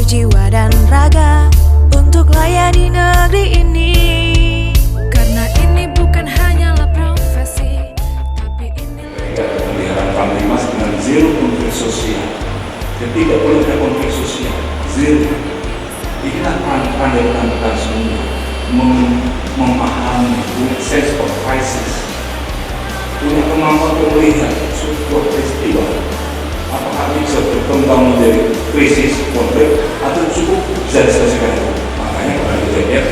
jiwa dan raga untuk layani negeri ini. Karena ini bukan hanyalah profesi, tapi ini pemeliharaan Panglima dengan zero konflik sosial. Ketika boleh ada konflik sosial, zero. Inilah pandai-pandai semua memahami, punya sense of crisis, punya kemampuan untuk melihat sebuah peristiwa apakah bisa berkembang menjadi krisis konflik atau cukup bisa diselesaikan. Makanya kemarin kejadian